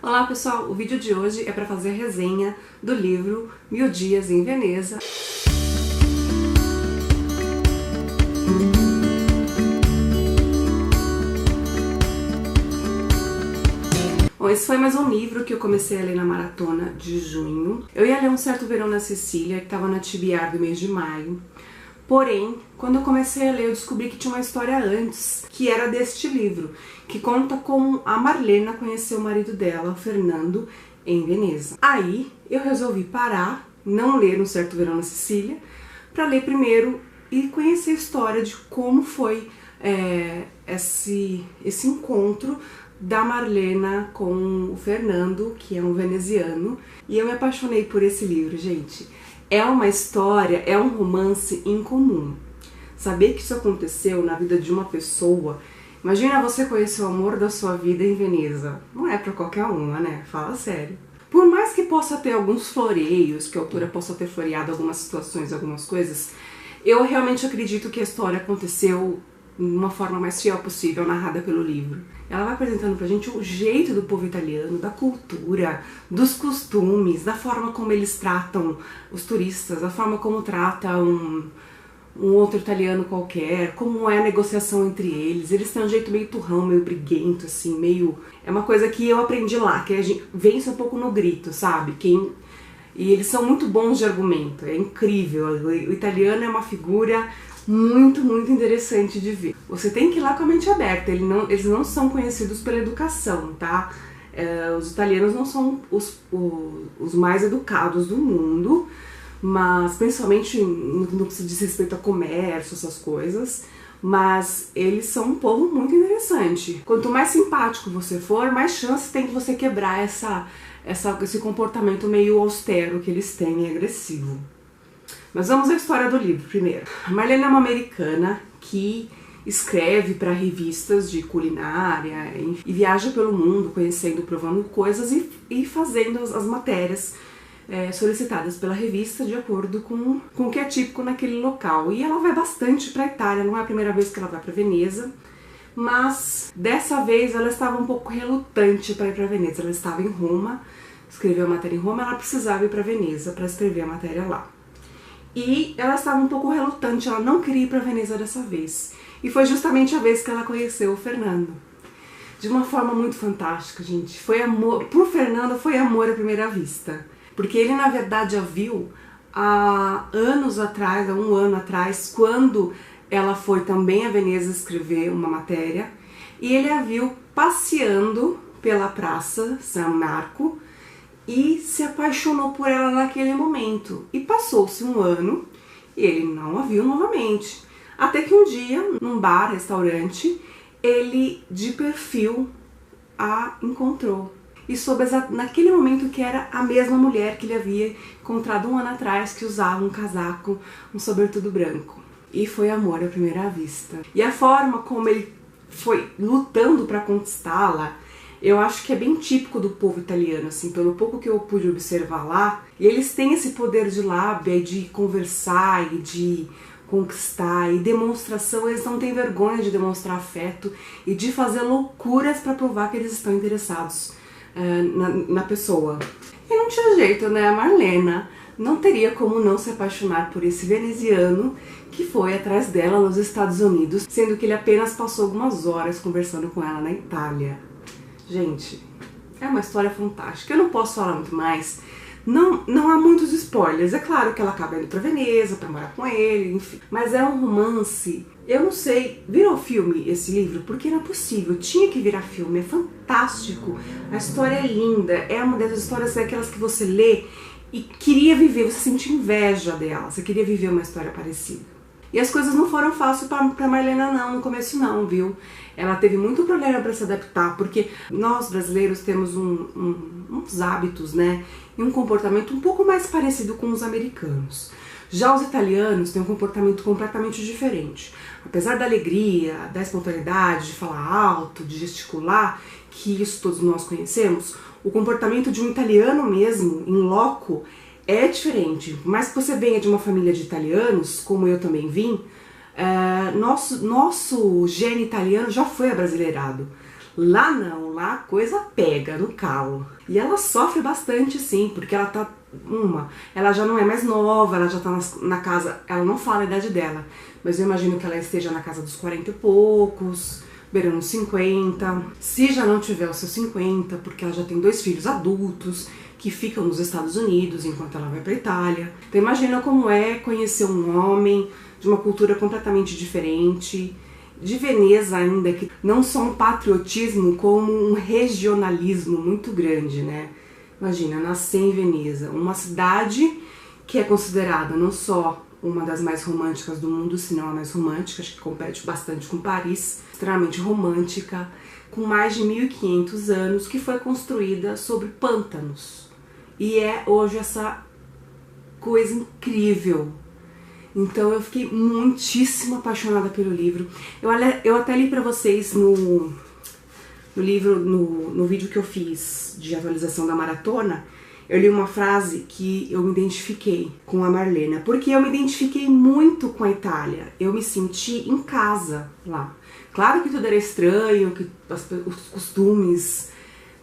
Olá pessoal, o vídeo de hoje é para fazer a resenha do livro 1000 Dias em Veneza. Bom, esse foi mais um livro que eu comecei a ler na maratona de junho. Eu ia ler Um Certo Verão na Sicília, que estava na TBR do mês de maio. Porém, quando eu comecei a ler, eu descobri que tinha uma história antes, que era deste livro, que conta como a Marlena conheceu o marido dela, o Fernando, em Veneza. Aí, eu resolvi parar, não ler Um Certo Verão na Sicília, para ler primeiro e conhecer a história de como foi esse encontro da Marlena com o Fernando, que é um veneziano. E eu me apaixonei por esse livro, gente. É uma história, é um romance incomum. Saber que isso aconteceu na vida de uma pessoa... Imagina você conhecer o amor da sua vida em Veneza. Não é pra qualquer uma, né? Fala sério. Por mais que possa ter alguns floreios, que a autora possa ter floreado algumas situações, algumas coisas, eu realmente acredito que a história aconteceu de uma forma mais fiel possível, narrada pelo livro. Ela vai apresentando pra gente o jeito do povo italiano, da cultura, dos costumes, da forma como eles tratam os turistas, da forma como trata um outro italiano qualquer, como é a negociação entre eles. Eles têm um jeito meio turrão, meio briguento, assim, meio... É uma coisa que eu aprendi lá, que a gente vence um pouco no grito, sabe? E eles são muito bons de argumento, é incrível. O italiano é uma figura muito interessante de ver. Você tem que ir lá com a mente aberta, eles não são conhecidos pela educação, tá? Os italianos não são os mais educados do mundo, mas principalmente no que se diz respeito a comércio, essas coisas, mas eles são um povo muito interessante. Quanto mais simpático você for, mais chance tem de você quebrar esse comportamento meio austero que eles têm e agressivo. Mas vamos à história do livro primeiro. A Marlena é uma americana que escreve para revistas de culinária e viaja pelo mundo conhecendo, provando coisas e fazendo as matérias solicitadas pela revista de acordo com o que é típico naquele local. E ela vai bastante para a Itália, não é a primeira vez que ela vai para Veneza, mas dessa vez ela estava um pouco relutante para ir para Veneza. Ela estava em Roma, escreveu a matéria em Roma, ela precisava ir para Veneza para escrever a matéria lá. E ela estava um pouco relutante, ela não queria ir para Veneza dessa vez. E foi justamente a vez que ela conheceu o Fernando. De uma forma muito fantástica, gente. Foi amor, pro Fernando foi amor à primeira vista. Porque ele, na verdade, a viu há anos atrás, há um ano atrás, quando ela foi também a Veneza escrever uma matéria. E ele a viu passeando pela Praça San Marco, e se apaixonou por ela naquele momento. E passou-se um ano e ele não a viu novamente. Até que um dia, num bar, restaurante, ele de perfil a encontrou. E soube naquele momento que era a mesma mulher que ele havia encontrado um ano atrás, que usava um casaco, um sobretudo branco. E foi amor à primeira vista. E a forma como ele foi lutando para conquistá-la, eu acho que é bem típico do povo italiano, assim, pelo pouco que eu pude observar lá. E eles têm esse poder de lábia, de conversar e de conquistar, e demonstração. Eles não têm vergonha de demonstrar afeto e de fazer loucuras para provar que eles estão interessados na pessoa. E não tinha jeito, né? A Marlena não teria como não se apaixonar por esse veneziano que foi atrás dela nos Estados Unidos, sendo que ele apenas passou algumas horas conversando com ela na Itália. Gente, é uma história fantástica. Eu não posso falar muito mais. Não há muitos spoilers. É claro que ela acaba indo pra Veneza pra morar com ele, enfim. Mas é um romance. Eu não sei, virou filme esse livro? Porque não é possível, tinha que virar filme. É fantástico. A história é linda. É uma dessas histórias daquelas que você lê e queria viver, você sente inveja dela. Você queria viver uma história parecida. E as coisas não foram fáceis pra Marlena não, no começo não, viu? Ela teve muito problema para se adaptar, porque nós brasileiros temos uns hábitos, né? E um comportamento um pouco mais parecido com os americanos. Já os italianos têm um comportamento completamente diferente. Apesar da alegria, da espontaneidade, de falar alto, de gesticular, que isso todos nós conhecemos, o comportamento de um italiano mesmo, em loco, é diferente. Mas que você venha de uma família de italianos, como eu também vim, nosso gene italiano já foi abrasileirado. Lá não, lá a coisa pega no calo. E ela sofre bastante, sim, porque ela tá... ela já não é mais nova, ela já tá na casa... Ela não fala a idade dela, mas eu imagino que ela esteja na casa dos 40 e poucos, beirando uns 50. Se já não tiver os seus 50, porque ela já tem 2 filhos adultos, que ficam nos Estados Unidos enquanto ela vai pra Itália. Então imagina como é conhecer um homem de uma cultura completamente diferente, de Veneza ainda, que não só um patriotismo, como um regionalismo muito grande, né? Imagina, nascer em Veneza, uma cidade que é considerada não só uma das mais românticas do mundo, se não a mais romântica, acho que compete bastante com Paris, extremamente romântica, com mais de 1500 anos, que foi construída sobre pântanos. E é hoje essa coisa incrível. Então eu fiquei muitíssimo apaixonada pelo livro. Eu até li pra vocês no vídeo que eu fiz de atualização da maratona, eu li uma frase que eu me identifiquei com a Marlena, porque eu me identifiquei muito com a Itália. Eu me senti em casa lá. Claro que tudo era estranho, que os costumes,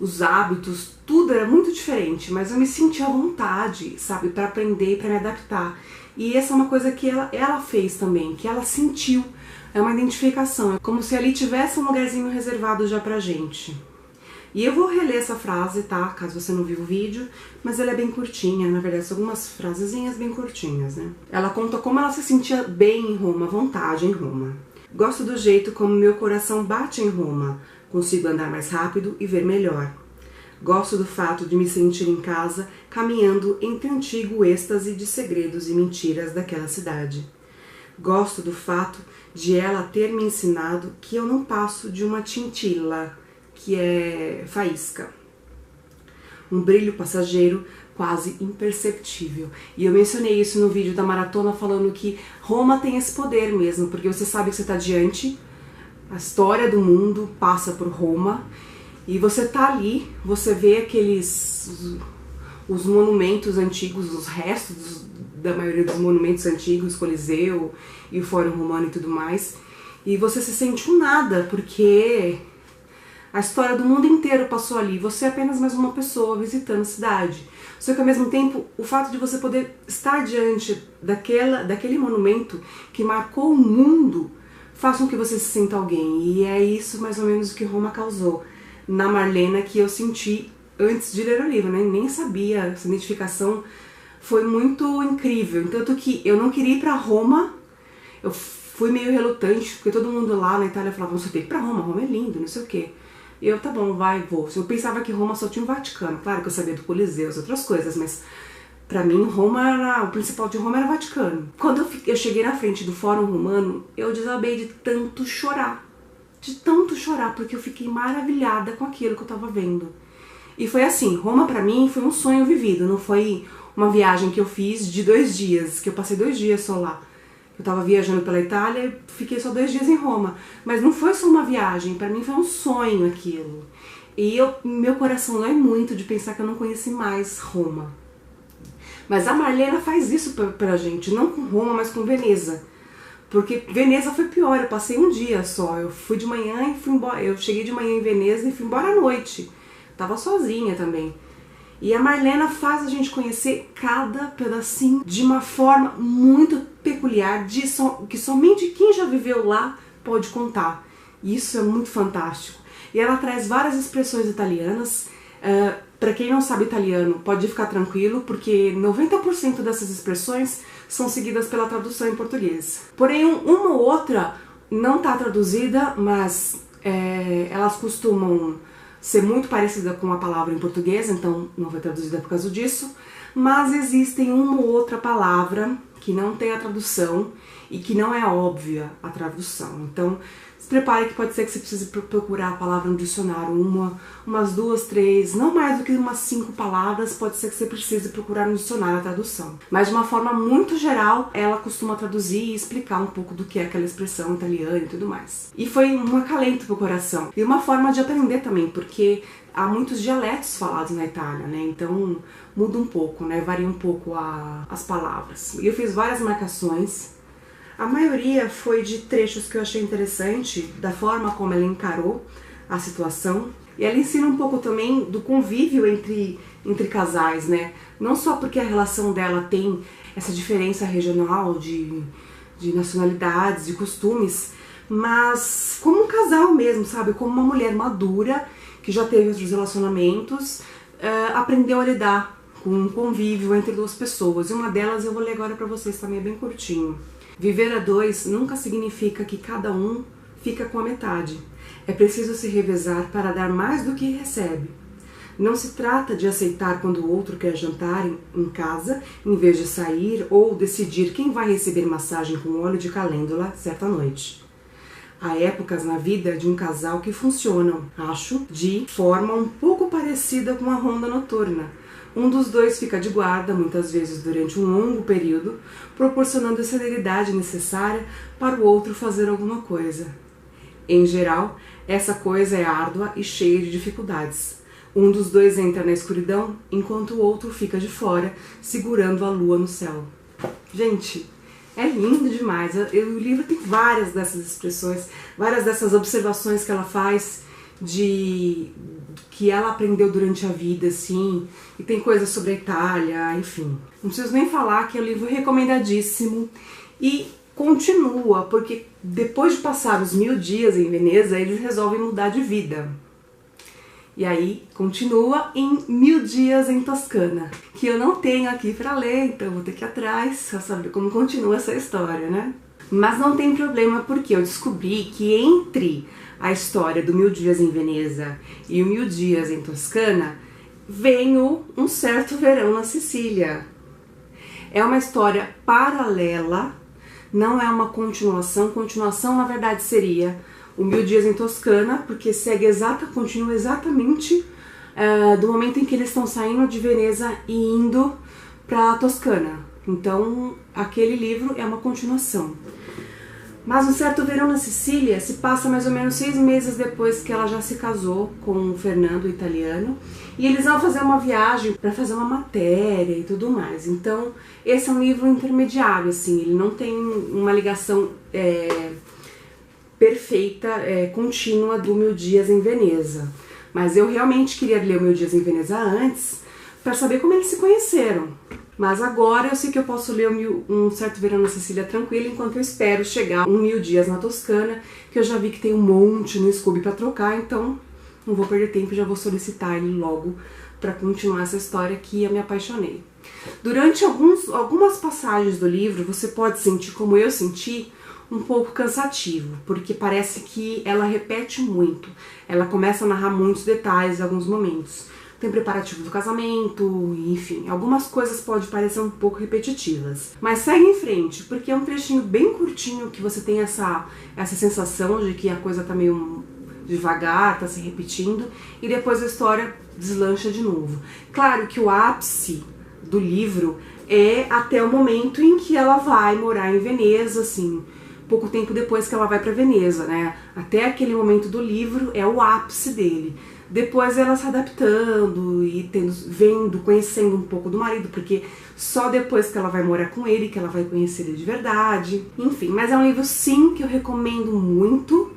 os hábitos, tudo era muito diferente, mas eu me senti à vontade, sabe, para aprender e para me adaptar. E essa é uma coisa que ela fez também, que ela sentiu. É uma identificação, é como se ali tivesse um lugarzinho reservado já pra gente. E eu vou reler essa frase, tá? Caso você não viu o vídeo, mas ela é bem curtinha, na verdade são algumas frasezinhas bem curtinhas, né? Ela conta como ela se sentia bem em Roma, à vontade em Roma. Gosto do jeito como meu coração bate em Roma, consigo andar mais rápido e ver melhor. Gosto do fato de me sentir em casa, caminhando entre antigo êxtase de segredos e mentiras daquela cidade. Gosto do fato de ela ter me ensinado que eu não passo de uma tintila, que é faísca. Um brilho passageiro quase imperceptível. E eu mencionei isso no vídeo da maratona, falando que Roma tem esse poder mesmo, porque você sabe que você está diante, a história do mundo passa por Roma, e você tá ali, você vê os monumentos antigos, os restos da maioria dos monumentos antigos, Coliseu e o Fórum Romano e tudo mais, e você se sente um nada, porque a história do mundo inteiro passou ali, você é apenas mais uma pessoa visitando a cidade. Só que ao mesmo tempo, o fato de você poder estar diante daquele monumento que marcou o mundo, faz com que você se sinta alguém, e é isso mais ou menos o que Roma causou na Marlena, que eu senti antes de ler o livro, né? Nem sabia, essa identificação foi muito incrível, tanto que eu não queria ir pra Roma, eu fui meio relutante, porque todo mundo lá na Itália falava, você tem que ir pra Roma, Roma é lindo, não sei o quê. E eu, tá bom, vou. Eu pensava que Roma só tinha o Vaticano, claro que eu sabia do Coliseu, as outras coisas, mas pra mim o principal de Roma era o Vaticano. Quando eu cheguei na frente do Fórum Romano, eu desabei de tanto chorar, porque eu fiquei maravilhada com aquilo que eu tava vendo. E foi assim, Roma pra mim foi um sonho vivido, não foi uma viagem que eu fiz de 2 dias, que eu passei 2 dias só lá. Eu tava viajando pela Itália e fiquei só 2 dias em Roma. Mas não foi só uma viagem, pra mim foi um sonho aquilo. E meu coração dói muito de pensar que eu não conheci mais Roma. Mas a Marlena faz isso pra gente, não com Roma, mas com Veneza. Porque Veneza foi pior, eu passei um dia só, eu fui de manhã e fui embora, eu cheguei de manhã em Veneza e fui embora à noite. Tava sozinha também. E a Marlena faz a gente conhecer cada pedacinho de uma forma muito peculiar, que somente quem já viveu lá pode contar. E isso é muito fantástico. E ela traz várias expressões italianas. Para quem não sabe italiano, pode ficar tranquilo, porque 90% dessas expressões são seguidas pela tradução em português. Porém, uma ou outra não está traduzida, mas elas costumam ser muito parecida com a palavra em português, então não foi traduzida por causa disso, mas existem uma ou outra palavra que não tem a tradução e que não é óbvia a tradução. Então se prepare que pode ser que você precise procurar a palavra no dicionário, umas 2, 3, não mais do que umas 5 palavras, pode ser que você precise procurar no dicionário a tradução. Mas de uma forma muito geral, ela costuma traduzir e explicar um pouco do que é aquela expressão italiana e tudo mais. E foi um acalento pro coração. E uma forma de aprender também, porque há muitos dialetos falados na Itália, né? Então muda um pouco, né? Varia um pouco as palavras. E eu fiz várias marcações. A maioria foi de trechos que eu achei interessante, da forma como ela encarou a situação. E ela ensina um pouco também do convívio entre casais, né? Não só porque a relação dela tem essa diferença regional de nacionalidades, de costumes, mas como um casal mesmo, sabe? Como uma mulher madura, que já teve outros relacionamentos, aprendeu a lidar com um convívio entre duas pessoas. E uma delas eu vou ler agora pra vocês, também é bem curtinho. Viver a dois nunca significa que cada um fica com a metade. É preciso se revezar para dar mais do que recebe. Não se trata de aceitar quando o outro quer jantar em casa, em vez de sair, ou decidir quem vai receber massagem com óleo de calêndula certa noite. Há épocas na vida de um casal que funcionam, acho, de forma um pouco parecida com a ronda noturna. Um dos dois fica de guarda, muitas vezes durante um longo período, proporcionando a celeridade necessária para o outro fazer alguma coisa. Em geral, essa coisa é árdua e cheia de dificuldades. Um dos dois entra na escuridão, enquanto o outro fica de fora, segurando a lua no céu. Gente, é lindo demais. O livro tem várias dessas expressões, várias dessas observações que ela faz que ela aprendeu durante a vida, assim, e tem coisas sobre a Itália, enfim. Não preciso nem falar que é um livro recomendadíssimo e continua, porque depois de passar os 1000 dias em Veneza, eles resolvem mudar de vida. E aí continua em 1000 dias em Toscana, que eu não tenho aqui para ler, então vou ter que ir atrás para saber como continua essa história, né? Mas não tem problema, porque eu descobri que entre a história do 1000 dias em Veneza e o 1000 dias em Toscana vem Um Certo Verão na Sicília. É uma história paralela, não é uma continuação. Continuação, na verdade, seria o 1000 dias em Toscana, porque continua exatamente do momento em que eles estão saindo de Veneza e indo para Toscana. Então, aquele livro é uma continuação. Mas Um Certo Verão na Sicília se passa mais ou menos 6 meses depois que ela já se casou com o Fernando, o italiano, e eles vão fazer uma viagem para fazer uma matéria e tudo mais. Então, esse é um livro intermediário, assim, ele não tem uma ligação perfeita, contínua do 1000 dias em Veneza. Mas eu realmente queria ler o 1000 dias em Veneza antes, para saber como eles se conheceram. Mas agora eu sei que eu posso ler Um Certo Verão na Sicília tranquilo, enquanto eu espero chegar 1000 dias na Toscana, que eu já vi que tem um monte no Scooby para trocar, então não vou perder tempo, já vou solicitar ele logo para continuar essa história que eu me apaixonei. Durante algumas passagens do livro, você pode sentir, como eu senti, um pouco cansativo, porque parece que ela repete muito. Ela começa a narrar muitos detalhes em alguns momentos. Tem preparativo do casamento, enfim, algumas coisas podem parecer um pouco repetitivas. Mas segue em frente, porque é um trechinho bem curtinho que você tem essa sensação de que a coisa tá meio devagar, tá se repetindo, e depois a história deslancha de novo. Claro que o ápice do livro é até o momento em que ela vai morar em Veneza, assim, pouco tempo depois que ela vai para Veneza, né? Até aquele momento do livro é o ápice dele. Depois ela se adaptando e conhecendo um pouco do marido, porque só depois que ela vai morar com ele que ela vai conhecer ele de verdade. Enfim, mas é um livro sim que eu recomendo muito.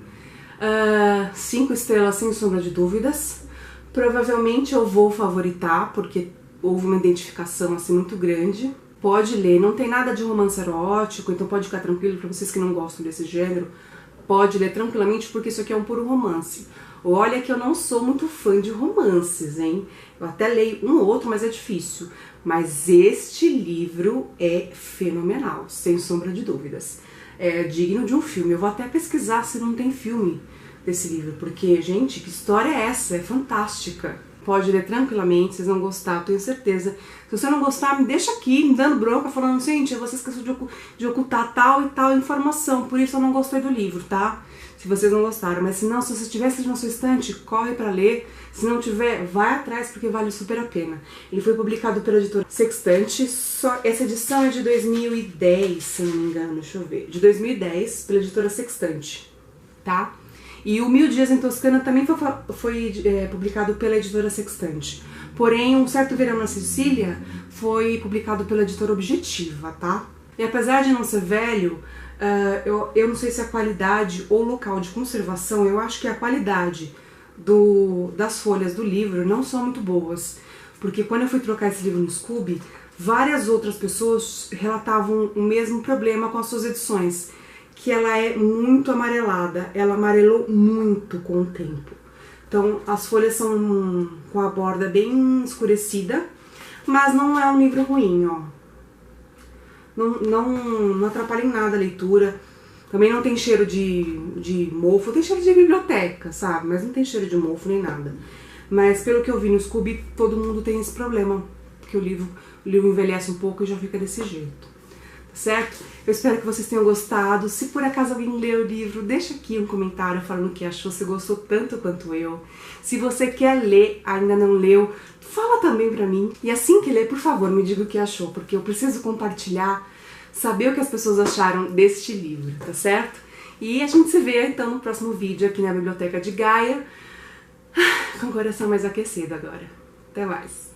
5 estrelas sem sombra de dúvidas. Provavelmente eu vou favoritar, porque houve uma identificação assim muito grande. Pode ler, não tem nada de romance erótico, então pode ficar tranquilo, para vocês que não gostam desse gênero, pode ler tranquilamente, porque isso aqui é um puro romance. Olha que eu não sou muito fã de romances, hein? Eu até leio um ou outro, mas é difícil. Mas este livro é fenomenal, sem sombra de dúvidas. É digno de um filme. Eu vou até pesquisar se não tem filme desse livro, porque, gente, que história é essa? É fantástica. Pode ler tranquilamente, vocês vão gostar, eu tenho certeza. Se você não gostar, me deixa aqui, me dando bronca, falando, gente, você esqueceu de ocultar tal e tal informação, por isso eu não gostei do livro, tá? Se vocês não gostaram, mas se não, se você tivesse na sua estante, corre pra ler. Se não tiver, vai atrás, porque vale super a pena. Ele foi publicado pela editora Sextante, essa edição é de 2010, se não me engano, deixa eu ver. De 2010, pela editora Sextante, tá? E o 1000 dias em Toscana também foi publicado pela editora Sextante. Porém, Um Certo Verão na Sicília foi publicado pela editora Objetiva, tá? E apesar de não ser velho, eu não sei se a qualidade ou local de conservação, eu acho que a qualidade das folhas do livro não são muito boas, porque quando eu fui trocar esse livro no Scooby, várias outras pessoas relatavam o mesmo problema com as suas edições, que ela é muito amarelada, ela amarelou muito com o tempo. Então as folhas são com a borda bem escurecida, mas não é um livro ruim, ó. Não atrapalha em nada a leitura. Também não tem cheiro de mofo, tem cheiro de biblioteca, sabe? Mas não tem cheiro de mofo nem nada. Mas pelo que eu vi no Scooby, todo mundo tem esse problema, porque o livro envelhece um pouco e já fica desse jeito. Tá certo? Eu espero que vocês tenham gostado. Se por acaso alguém leu o livro, deixa aqui um comentário falando o que achou, se gostou tanto quanto eu. Se você quer ler, ainda não leu, fala também pra mim. E assim que ler, por favor, me diga o que achou, porque eu preciso compartilhar, saber o que as pessoas acharam deste livro, tá certo? E a gente se vê então no próximo vídeo aqui na Biblioteca de Gaia, com o coração mais aquecido agora. Até mais!